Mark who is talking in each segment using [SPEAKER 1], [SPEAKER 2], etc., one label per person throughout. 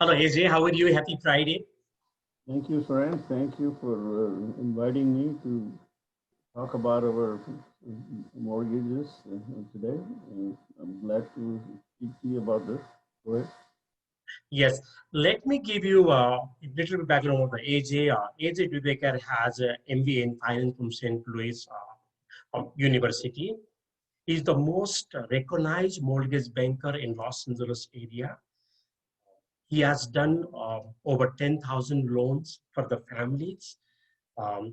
[SPEAKER 1] Hello, AJ. How are you? Happy Friday.
[SPEAKER 2] Thank you, Saran. Thank you for inviting me to talk about our mortgages today. I'm glad to speak to you about this. Go ahead.
[SPEAKER 1] Yes, let me give you a little bit background on the AJ. AJ Dudheker has an MBA in finance from St. Louis University. He's the most recognized mortgage banker in Los Angeles area. He has done over 10,000 loans for the families.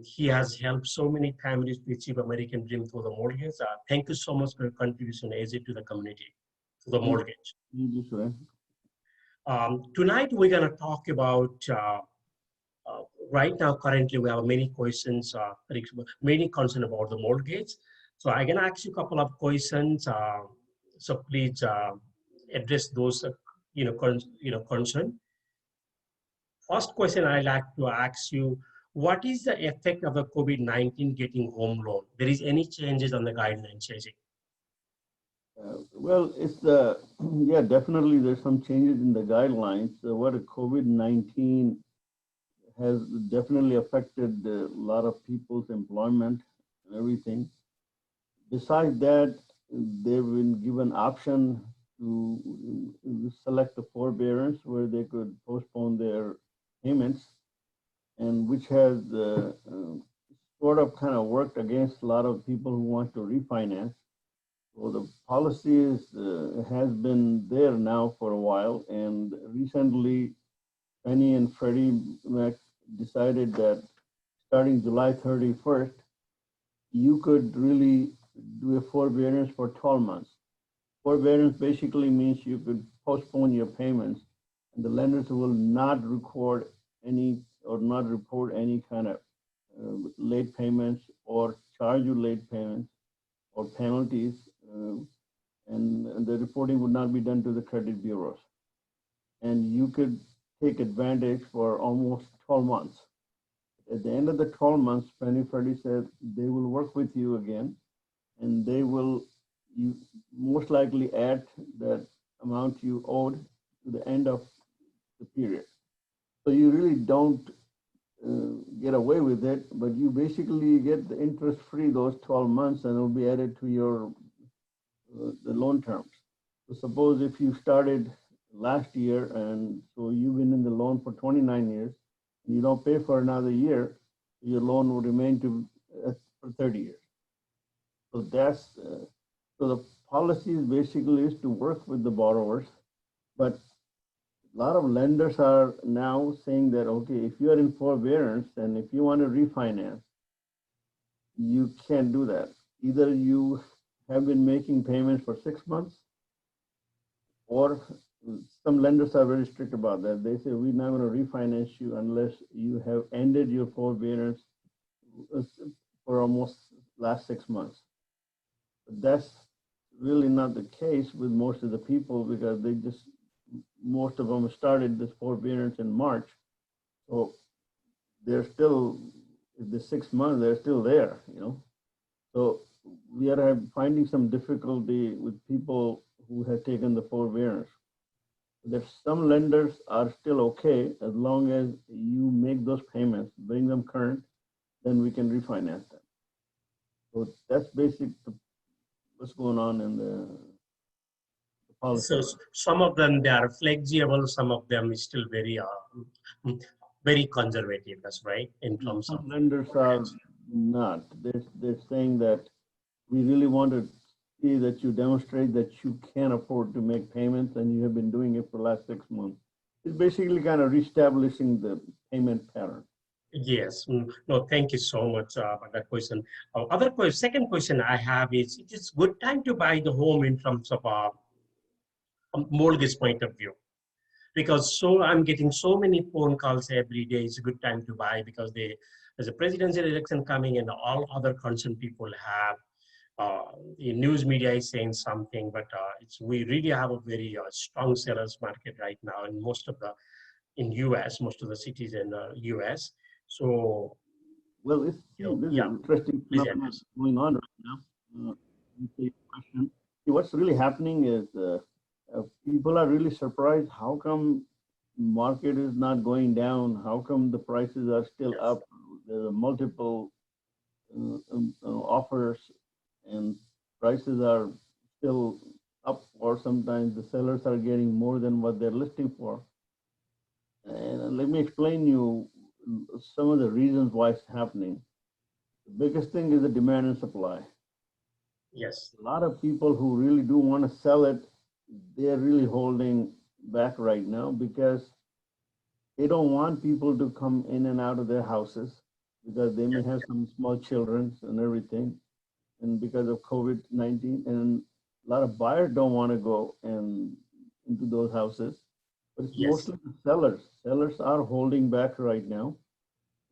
[SPEAKER 1] He has helped so many families to achieve American dream through the mortgage. Thank you so much for your contribution, AJ, to the community, to the
[SPEAKER 2] Thank
[SPEAKER 1] mortgage.
[SPEAKER 2] you, Saran.
[SPEAKER 1] Tonight, we're going to talk about uh, right now, currently, we have many questions, many concern about the mortgage. So I'm going to ask you a couple of questions. So please address those, concern. First question I like to ask you, what is the effect of the COVID-19 getting home loan? There is any changes on the guidelines changing?
[SPEAKER 2] Well, it's yeah, definitely there's some changes in the guidelines. What a COVID-19 has definitely affected a lot of people's employment and everything. Besides that, they've been given option to select the forbearance where they could postpone their payments, and which has sort of kind of worked against a lot of people who want to refinance. So the policy has been there now for a while, and recently Fannie and Freddie Mac decided that starting July 31st, you could really do a forbearance for 12 months. Forbearance basically means you could postpone your payments, and the lenders will not record any or not report any kind of late payments or charge you late payments or penalties, and the reporting would not be done to the credit bureaus. And you could take advantage for almost 12 months. At the end of the 12 months, Fannie Freddie said they will work with you again, and they will you most likely add that amount you owed to the end of the period. So you really don't get away with it, but you basically get the interest free those 12 months, and it will be added to your the loan terms. So suppose if you started last year, and so you've been in the loan for 29 years, and you don't pay for another year, your loan will remain to for 30 years. So that's so the policy is basically is to work with the borrowers, but a lot of lenders are now saying that okay, if you are in forbearance and if you want to refinance, you can't do that. Either you have been making payments for 6 months, or some lenders are very strict about that. They say we're not going to refinance you unless you have ended your forbearance for almost last 6 months. But that's really not the case with most of the people because they just most of them started this forbearance in March, so they're still the 6 months they're still there, you know. So we are finding some difficulty with people who have taken the forbearance. There's some lenders are still okay as long as you make those payments, bring them current, then we can refinance them. So that's basic what's going on in the
[SPEAKER 1] So
[SPEAKER 2] policy.
[SPEAKER 1] some of them they are flexible, some of them is still very very conservative. That's right in terms of
[SPEAKER 2] Some lenders are
[SPEAKER 1] mortgage.
[SPEAKER 2] not. They're saying that we really want to see that you demonstrate that you can afford to make payments and you have been doing it for the last 6 months. It's basically kind of reestablishing the payment pattern.
[SPEAKER 1] Yes. No, thank you so much for that question. Other question, second question I have is: it is good time to buy the home in terms of a mortgage point of view? Because so I'm getting so many phone calls every day. It's a good time to buy because there's a presidential election coming, and all other concerned people have. The news media is saying something, but we really have a very strong sellers market right now in most of the in US, most of the cities in the US. So
[SPEAKER 2] Well, it's there's
[SPEAKER 1] yeah,
[SPEAKER 2] an interesting
[SPEAKER 1] please
[SPEAKER 2] phenomenon
[SPEAKER 1] address.
[SPEAKER 2] going on right now. To your question. See, what's really happening is people are really surprised. How come market is not going down? How come the prices are still
[SPEAKER 1] Yes.
[SPEAKER 2] up? There are multiple offers, and prices are still up, or sometimes the sellers are getting more than what they're listing for. And let me explain you some of the reasons why it's happening. The biggest thing is the demand and supply.
[SPEAKER 1] Yes.
[SPEAKER 2] A lot of people who really do want to sell it, they're really holding back right now because they don't want people to come in and out of their houses because they may
[SPEAKER 1] Yes.
[SPEAKER 2] have some small children and everything. And because of COVID-19, and a lot of buyers don't want to go and into those houses. But it's
[SPEAKER 1] Yes.
[SPEAKER 2] mostly the sellers. Sellers are holding back right now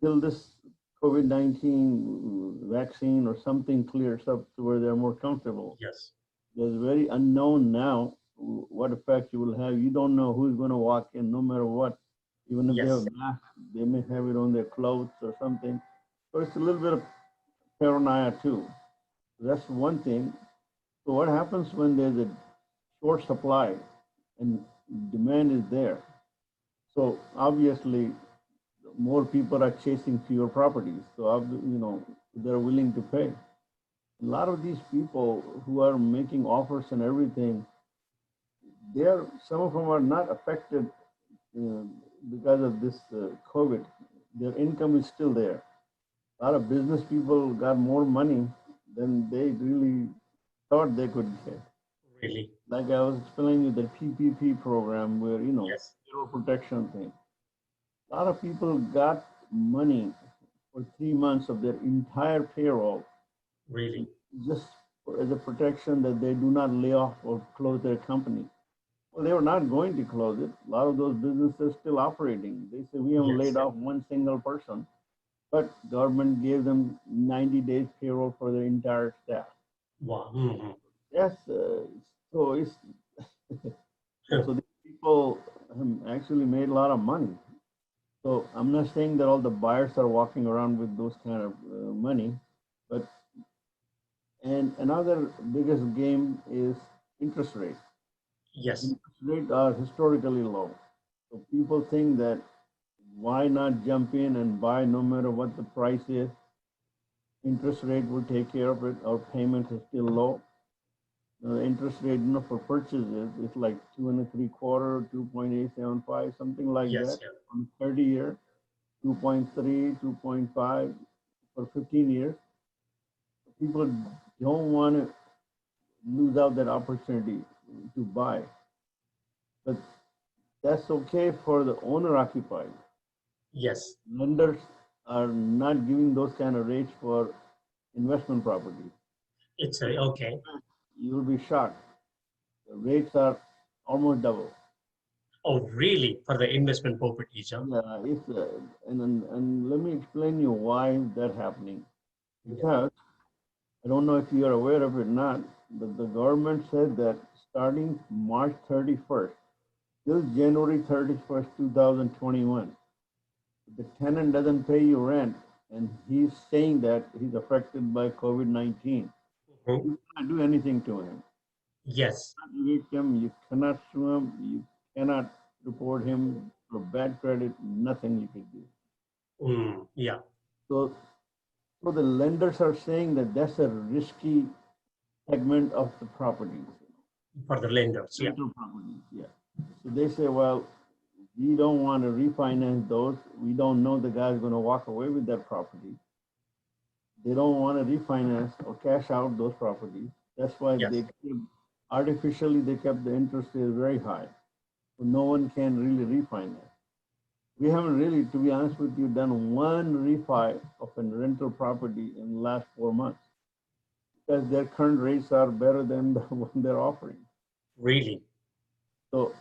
[SPEAKER 2] till this COVID-19 vaccine or something clears up to where they're more comfortable.
[SPEAKER 1] Yes.
[SPEAKER 2] There's very unknown now what effect you will have. You don't know who's going to walk in, no matter what. Even if they have
[SPEAKER 1] Yes.
[SPEAKER 2] masks, they may have it on their clothes or something. So it's a little bit of paranoia too. That's one thing. So what happens when there's a short supply and demand is there? So obviously, more people are chasing fewer properties. So they're willing to pay. A lot of these people who are making offers and everything, they're some of them are not affected uh, because of this COVID. Their income is still there. A lot of business people got more money than they really thought they could get.
[SPEAKER 1] Really.
[SPEAKER 2] Like I was explaining you the PPP program where,
[SPEAKER 1] Yes.
[SPEAKER 2] zero protection thing. A lot of people got money for 3 months of their entire payroll
[SPEAKER 1] Really.
[SPEAKER 2] just as a protection that they do not lay off or close their company. Well, they were not going to close it. A lot of those businesses still operating. They say we haven't laid
[SPEAKER 1] Yes.
[SPEAKER 2] off one single person, but government gave them 90 days payroll for their entire staff.
[SPEAKER 1] Wow. Hmm.
[SPEAKER 2] Yes, so it's so these people actually made a lot of money. So I'm not saying that all the buyers are walking around with those kind of money, but and another biggest game is interest rate.
[SPEAKER 1] Yes.
[SPEAKER 2] Interest rates are historically low. So people think that why not jump in and buy no matter what the price is? Interest rate will take care of it. Our payments are still low. The interest rate, for purchases, it's like 2.75, 2.875, something like
[SPEAKER 1] Yes.
[SPEAKER 2] that
[SPEAKER 1] Yeah.
[SPEAKER 2] on 30 year, 2.3, 2.5 for 15 years. People don't want to lose out that opportunity to buy, but that's okay for the owner occupied.
[SPEAKER 1] Yes.
[SPEAKER 2] Lenders are not giving those kind of rates for investment property.
[SPEAKER 1] It's a, okay.
[SPEAKER 2] You will be shocked. The rates are almost double.
[SPEAKER 1] Oh, really? For the investment properties, huh?
[SPEAKER 2] Yeah, it's and let me explain you why that happening.
[SPEAKER 1] Yeah.
[SPEAKER 2] Because I don't know if you are aware of it or not, but the government said that starting March 31st till January 31st, 2021, if the tenant doesn't pay you rent, and he's saying that he's affected by COVID-19,
[SPEAKER 1] Mhm.
[SPEAKER 2] you cannot do anything to him.
[SPEAKER 1] Yes.
[SPEAKER 2] You cannot evict him, you cannot sue him, you cannot report him for bad credit, nothing you can do.
[SPEAKER 1] Mm, yeah.
[SPEAKER 2] So, so the lenders are saying that that's a risky segment of the properties,
[SPEAKER 1] For the lenders, yeah.
[SPEAKER 2] rental properties, yeah. So they say, well, we don't want to refinance those. We don't know the guy's going to walk away with that property. They don't want to refinance or cash out those properties. That's why
[SPEAKER 1] Yes.
[SPEAKER 2] artificially they kept the interest rate very high. So no one can really refinance. We haven't really, to be honest with you, done one refi of a rental property in the last 4 months because their current rates are better than the one they're offering.
[SPEAKER 1] Really.
[SPEAKER 2] So,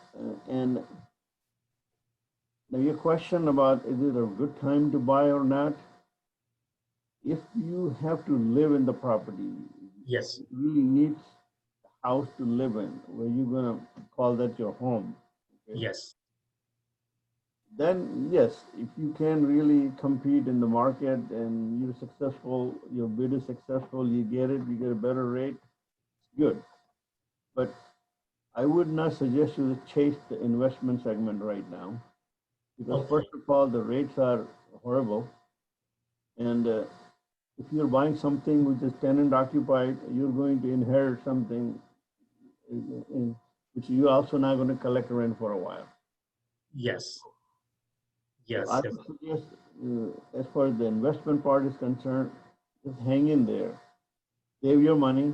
[SPEAKER 2] and now your question about is it a good time to buy or not? If you have to live in the property,
[SPEAKER 1] Yes.
[SPEAKER 2] you really need a house to live in, where you're gonna call that your home. Okay?
[SPEAKER 1] Yes.
[SPEAKER 2] Then yes, if you can really compete in the market and you're successful, your bid is successful, you get it, you get a better rate, it's good. But I would not suggest you to chase the investment segment right now. Because
[SPEAKER 1] Okay.
[SPEAKER 2] first of all, the rates are horrible. And if you're buying something which is tenant occupied, you're going to inherit something which you're also not going to collect rent for a while.
[SPEAKER 1] Yes.
[SPEAKER 2] So I
[SPEAKER 1] Yes. Yes.
[SPEAKER 2] would suggest, as far as the investment part is concerned, just hang in there, save your money.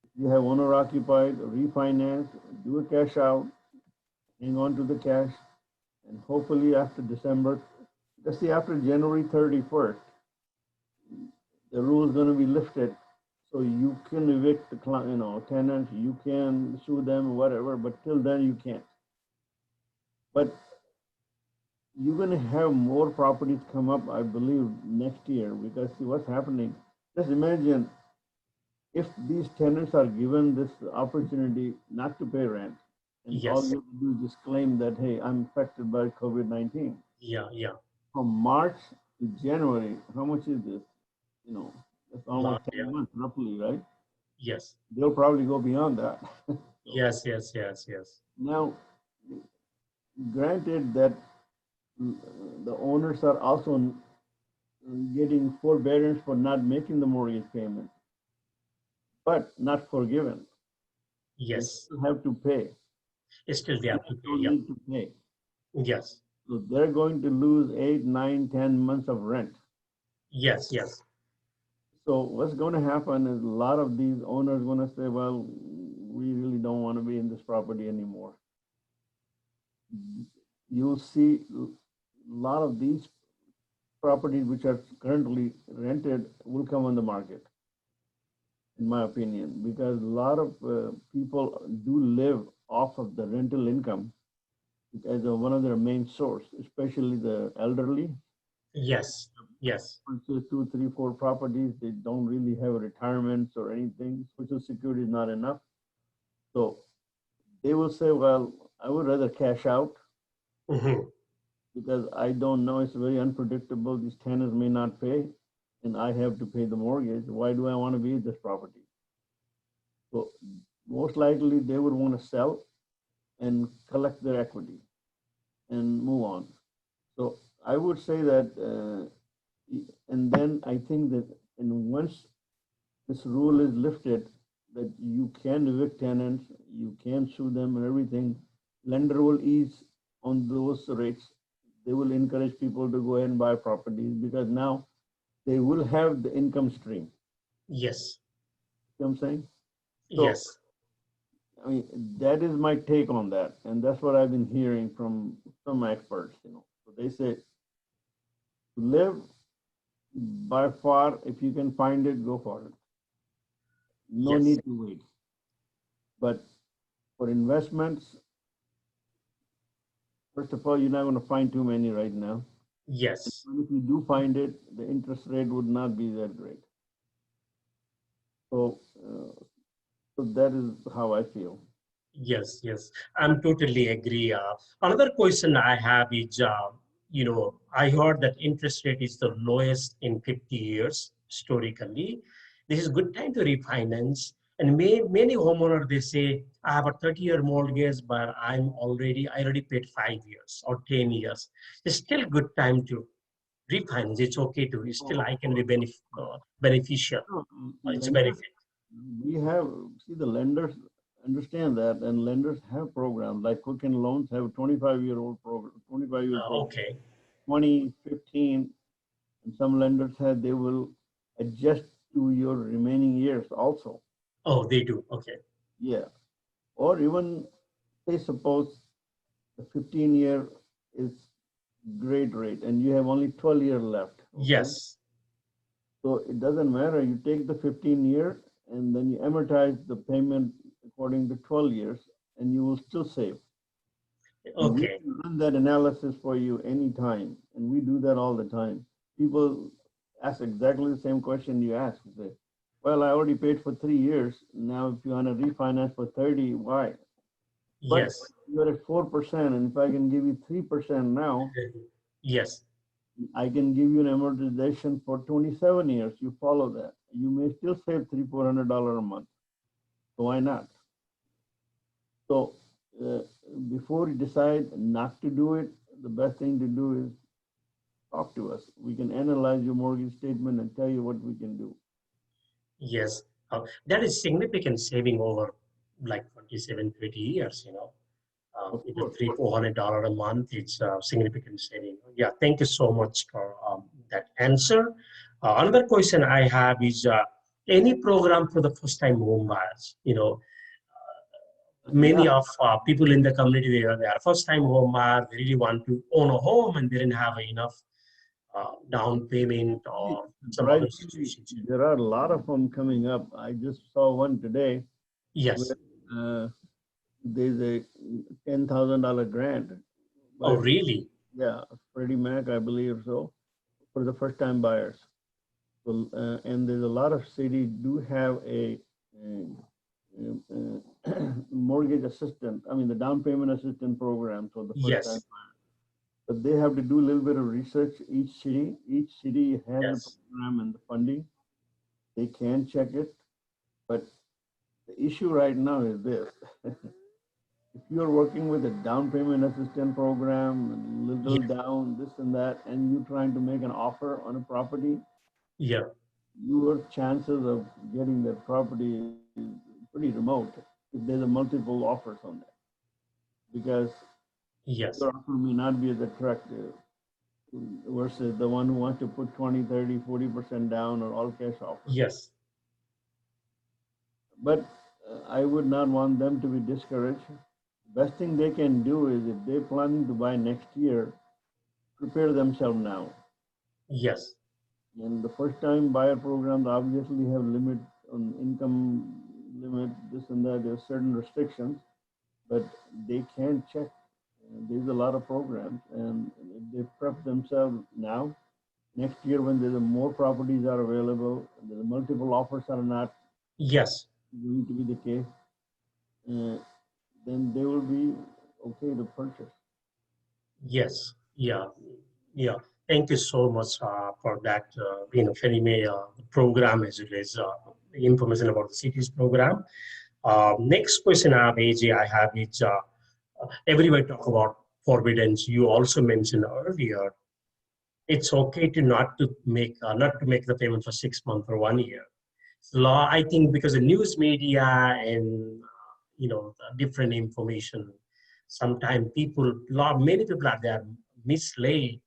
[SPEAKER 2] If you have owner occupied, refinance, do a cash out, hang on to the cash, and hopefully after December, let's say after January 31st, the rule is going to be lifted. So you can evict the tenants, you can sue them, whatever, but till then you can't. But you're going to have more properties come up, I believe, next year because see what's happening. Just imagine if these tenants are given this opportunity not to pay rent, and all
[SPEAKER 1] Yes.
[SPEAKER 2] you have to do is just claim that, hey, I'm affected by COVID-19.
[SPEAKER 1] Yeah. Yeah.
[SPEAKER 2] From March to January, how much is this? You know, that's almost
[SPEAKER 1] Lot.
[SPEAKER 2] 10
[SPEAKER 1] Yeah.
[SPEAKER 2] months, roughly, right?
[SPEAKER 1] Yes.
[SPEAKER 2] They'll probably go beyond that. So
[SPEAKER 1] Yes. Yes. Yes. Yes.
[SPEAKER 2] now, granted that the owners are also getting forbearance for not making the mortgage payment, but not forgiven. They
[SPEAKER 1] Yes.
[SPEAKER 2] still have to pay.
[SPEAKER 1] Still they have to
[SPEAKER 2] Tenants
[SPEAKER 1] pay.
[SPEAKER 2] don't
[SPEAKER 1] Yeah.
[SPEAKER 2] need to pay.
[SPEAKER 1] Yes.
[SPEAKER 2] So they're going to lose 8, 9, 10 months of rent.
[SPEAKER 1] Yes. Yes.
[SPEAKER 2] So what's going to happen is a lot of these owners going to say, well, we really don't want to be in this property anymore. You'll see a lot of these properties which are currently rented will come on the market, in my opinion, because a lot of people do live off of the rental income as one of their main source, especially the elderly.
[SPEAKER 1] Yes. Yes.
[SPEAKER 2] Purchase 2, 3, 4 properties, they don't really have retirements or anything. Social security is not enough. So they will say, well, I would rather cash out
[SPEAKER 1] Hmm.
[SPEAKER 2] because I don't know, it's very unpredictable. These tenants may not pay and I have to pay the mortgage. Why do I want to be in this property? So most likely they would want to sell and collect their equity and move on. So I would say that, and then I think that, and once this rule is lifted, that you can evict tenants, you can sue them and everything, lender will ease on those rates. They will encourage people to go ahead and buy properties because now they will have the income stream.
[SPEAKER 1] Yes.
[SPEAKER 2] You know what I'm saying? So,
[SPEAKER 1] Yes.
[SPEAKER 2] I mean, that is my take on that. And that's what I've been hearing from some experts. So they say to live by far, if you can find it, go for it. No
[SPEAKER 1] Yes.
[SPEAKER 2] need to wait. But for investments, first of all, you're not going to find too many right now.
[SPEAKER 1] Yes.
[SPEAKER 2] And if you do find it, the interest rate would not be that great. So, so that is how I feel.
[SPEAKER 1] Yes, yes, I'm totally agree. Another question I have is, I heard that interest rate is the lowest in 50 years historically. This is good time to refinance. And many homeowners, they say, I have a 30-year mortgage, but I already paid 5 years or 10 years. It's still good time to refinance. It's okay to, still
[SPEAKER 2] Oh, of
[SPEAKER 1] I can be
[SPEAKER 2] course.
[SPEAKER 1] beneficial.
[SPEAKER 2] No,
[SPEAKER 1] It's a
[SPEAKER 2] lenders,
[SPEAKER 1] benefit.
[SPEAKER 2] we have, see, the lenders understand that, and lenders have programs like Quicken Loans have a 25-year-old program, 25-year program,
[SPEAKER 1] Okay.
[SPEAKER 2] 20, 15, and some lenders have, they will adjust to your remaining years also.
[SPEAKER 1] Oh, they do. Okay.
[SPEAKER 2] Yeah. Or even, say, suppose the 15-year is great rate and you have only 12 years left, okay?
[SPEAKER 1] Yes.
[SPEAKER 2] So it doesn't matter. You take the 15-year and then you amortize the payment according to 12 years and you will still save. And we
[SPEAKER 1] Okay.
[SPEAKER 2] can run that analysis for you anytime. And we do that all the time. People ask exactly the same question you ask. They say, well, I already paid for 3 years. Now, if you want to refinance for 30, why? But
[SPEAKER 1] Yes.
[SPEAKER 2] you're at 4%. And if I can give you 3% now,
[SPEAKER 1] Yes.
[SPEAKER 2] I can give you an amortization for 27 years. You follow that. You may still save $300-400 a month. So why not? So uh, before you decide not to do it, the best thing to do is talk to us. We can analyze your mortgage statement and tell you what we can do.
[SPEAKER 1] Yes, that is significant saving over like 27, 30 years,
[SPEAKER 2] Of
[SPEAKER 1] even
[SPEAKER 2] course.
[SPEAKER 1] three, $400 a month, it's a significant saving. Yeah, thank you so much for that answer. Another question I have is any program for the first-time home buyers?
[SPEAKER 2] Yeah,
[SPEAKER 1] Many of people in the community, they are first-time home buyers. They really want to own a home and they didn't have enough down payment or some other
[SPEAKER 2] surprisingly,
[SPEAKER 1] situations.
[SPEAKER 2] there are a lot of them coming up. I just saw one today
[SPEAKER 1] Yes.
[SPEAKER 2] where there's a $10,000 grant
[SPEAKER 1] Oh,
[SPEAKER 2] by,
[SPEAKER 1] really?
[SPEAKER 2] yeah, Freddie Mac, I believe so, for the first-time buyers. So, and there's a lot of cities do have mortgage assistant. I mean, the down payment assistant program for the first-time.
[SPEAKER 1] Yes.
[SPEAKER 2] But they have to do a little bit of research. Each city has a
[SPEAKER 1] Yes.
[SPEAKER 2] program and the funding. They can check it, but the issue right now is this: if you're working with a down payment assistance program, little
[SPEAKER 1] Yes.
[SPEAKER 2] down, this and that, and you're trying to make an offer on a property,
[SPEAKER 1] Yeah.
[SPEAKER 2] your chances of getting that property is pretty remote if there's a multiple offers on that, because
[SPEAKER 1] Yes.
[SPEAKER 2] your offer may not be as attractive versus the one who wants to put 20, 30, 40% down or all cash offer.
[SPEAKER 1] Yes.
[SPEAKER 2] But I would not want them to be discouraged. Best thing they can do is if they're planning to buy next year, prepare themselves now.
[SPEAKER 1] Yes.
[SPEAKER 2] And the first time buyer programs obviously have limit on income limit, this and that. There's certain restrictions, but they can check. There's a lot of programs, and if they prep themselves now, next year when there's more properties are available, and the multiple offers are not
[SPEAKER 1] Yes.
[SPEAKER 2] going to be the case, then they will be okay to purchase.
[SPEAKER 1] Yes. Yeah. Yeah. Thank you so much for that, Fannie Mae program as well as information about the cities program. Next question I have, AJ, I have is everybody talk about forbearance. You also mentioned earlier it's okay to not to make the payment for 6 months or 1 year. Law, I think, because the news media and different information, sometimes many people are there misled.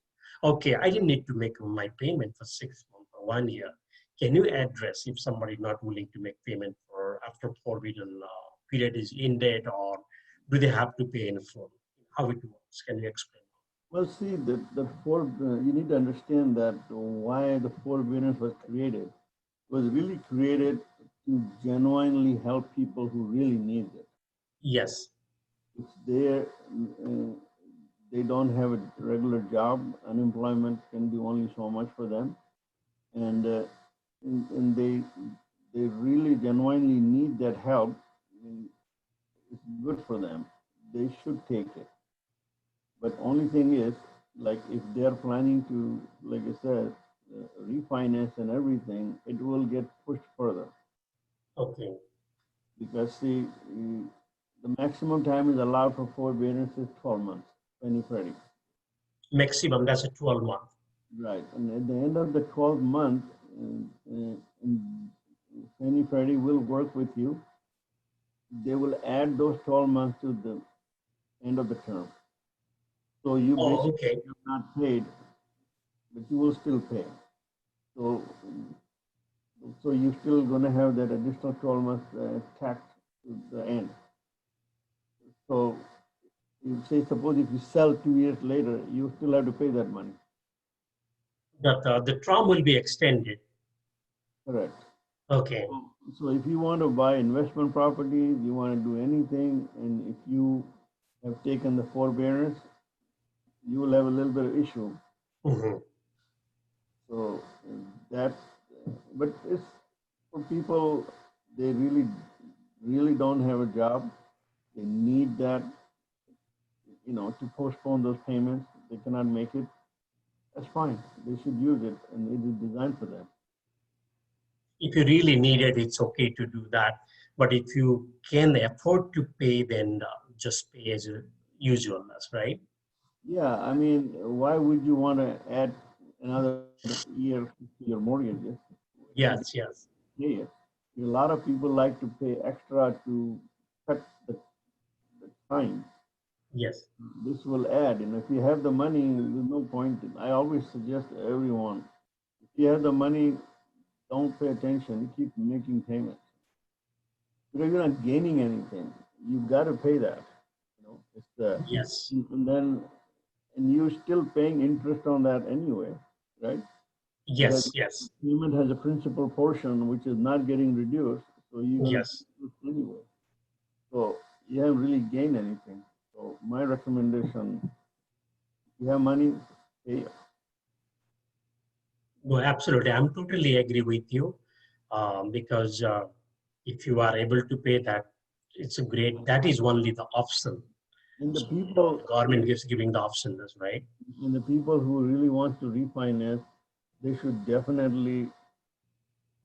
[SPEAKER 1] Okay, I didn't need to make my payment for 6 months or 1 year. Can you address if somebody not willing to make payment for after forbidden period is ended, or do they have to pay in full? How it works? Can you explain?
[SPEAKER 2] Well, see, you need to understand that why the forbearance was created. It was really created to genuinely help people who really need it.
[SPEAKER 1] Yes.
[SPEAKER 2] It's there, they don't have a regular job. Unemployment can do only so much for them, and they really genuinely need that help. I mean, it's good for them. They should take it. But only thing is, like if they're planning to, like I said, refinance and everything, it will get pushed further
[SPEAKER 1] Okay.
[SPEAKER 2] because see, the maximum time is allowed for forbearance is 12 months, Penny Freddie.
[SPEAKER 1] Maximum, that's a 12 month.
[SPEAKER 2] Right. And at the end of the 12 month, Penny Freddie will work with you. They will add those 12 months to the end of the term. So you
[SPEAKER 1] Oh,
[SPEAKER 2] basically
[SPEAKER 1] okay.
[SPEAKER 2] have not paid, but you will still pay. So, so you're still going to have that additional 12 months tax to the end. So you say, suppose if you sell 2 years later, you still have to pay that money.
[SPEAKER 1] That the term will be extended.
[SPEAKER 2] Correct.
[SPEAKER 1] Okay.
[SPEAKER 2] So if you want to buy investment properties, you want to do anything, and if you have taken the forbearance, you will have a little bit of issue.
[SPEAKER 1] Mm-hmm.
[SPEAKER 2] So that, but it's for people, they really don't have a job. They need that, to postpone those payments. They cannot make it. That's fine. They should use it, and it is designed for them.
[SPEAKER 1] If you really need it, it's okay to do that. But if you can afford to pay, then just pay as usual. That's right.
[SPEAKER 2] Yeah, I mean, why would you want to add another year to your mortgages? If you
[SPEAKER 1] Yes, yes,
[SPEAKER 2] pay it. A lot of people like to pay extra to cut the time.
[SPEAKER 1] yes,
[SPEAKER 2] This will add, and if you have the money, there's no point. I always suggest to everyone, if you have the money, don't pay attention. Keep making payments because you're not gaining anything. You've got to pay that. It's the
[SPEAKER 1] yes,
[SPEAKER 2] and then and you're still paying interest on that anyway, right? Because
[SPEAKER 1] yes, yes,
[SPEAKER 2] payment has a principal portion which is not getting reduced, so you're going to
[SPEAKER 1] yes.
[SPEAKER 2] pay interest anyway. So you haven't really gained anything. So my recommendation: if you have money, pay it.
[SPEAKER 1] No, absolutely. I'm totally agree with you because if you are able to pay that, it's a great. That is only the option.
[SPEAKER 2] And the
[SPEAKER 1] So,
[SPEAKER 2] people,
[SPEAKER 1] the government gives giving the option. That's right.
[SPEAKER 2] and the people who really want to refinance, they should definitely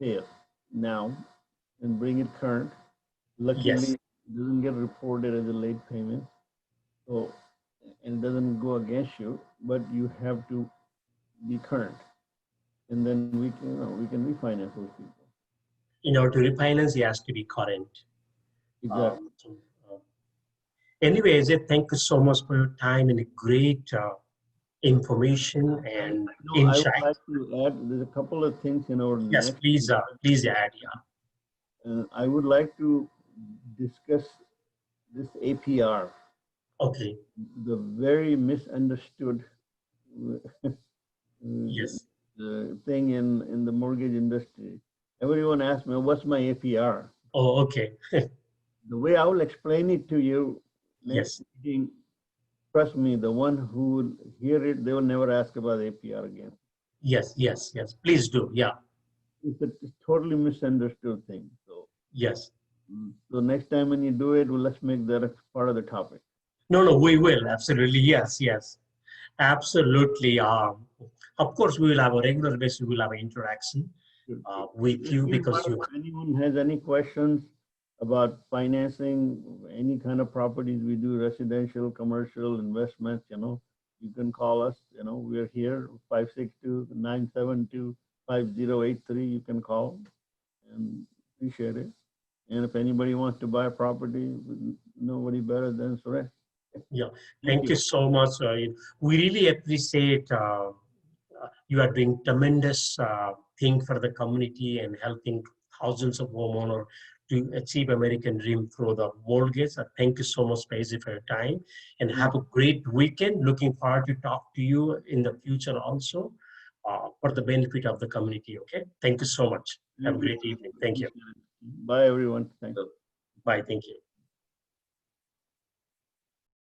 [SPEAKER 2] pay it now and bring it current. Luckily,
[SPEAKER 1] Yes.
[SPEAKER 2] it doesn't get reported as a late payment, so and it doesn't go against you. But you have to be current, and then we can refinance those people.
[SPEAKER 1] In order to refinance, he has to be current.
[SPEAKER 2] Exactly.
[SPEAKER 1] So, anyways, thank you so much for your time and a great information and
[SPEAKER 2] I would
[SPEAKER 1] insight.
[SPEAKER 2] like to add. There's a couple of things in our
[SPEAKER 1] Yes,
[SPEAKER 2] next,
[SPEAKER 1] please add. Yeah.
[SPEAKER 2] and I would like to discuss this APR,
[SPEAKER 1] Okay.
[SPEAKER 2] the very misunderstood
[SPEAKER 1] Yes.
[SPEAKER 2] the thing in the mortgage industry. Everyone asks me, "What's my APR?"
[SPEAKER 1] Oh, okay.
[SPEAKER 2] The way I will explain it to you next
[SPEAKER 1] Yes.
[SPEAKER 2] meeting, trust me, the one who will hear it, they will never ask about APR again.
[SPEAKER 1] Yes. Yes. Yes. Please do. Yeah.
[SPEAKER 2] It's a totally misunderstood thing.
[SPEAKER 1] Yes.
[SPEAKER 2] So next time when you do it, well, let's make that a part of the topic.
[SPEAKER 1] No, no, we will. Absolutely. Yes. Yes. Absolutely. Of course, we will have a regular basis. We will have an interaction with
[SPEAKER 2] Let
[SPEAKER 1] you
[SPEAKER 2] me know
[SPEAKER 1] because you.
[SPEAKER 2] if anyone has any questions about financing any kind of properties we do, residential, commercial, investments, you can call us. We're here, 562-972-5083. You can call and appreciate it. And if anybody wants to buy a property, nobody better than Suresh.
[SPEAKER 1] Yeah.
[SPEAKER 2] Thank
[SPEAKER 1] Thank
[SPEAKER 2] you.
[SPEAKER 1] you so much. We really appreciate you are doing tremendous thing for the community and helping thousands of homeowners to achieve American dream through the mortgage. Thank you so much, Paisy, for your time, and
[SPEAKER 2] Thank
[SPEAKER 1] have a great weekend. Looking forward to talk to you in the future also for the benefit of the community. Okay. Thank you so much. Have a
[SPEAKER 2] thank you.
[SPEAKER 1] great evening. Thank you.
[SPEAKER 2] Appreciate it. Bye, everyone. Thanks.
[SPEAKER 1] Bye. Thank you.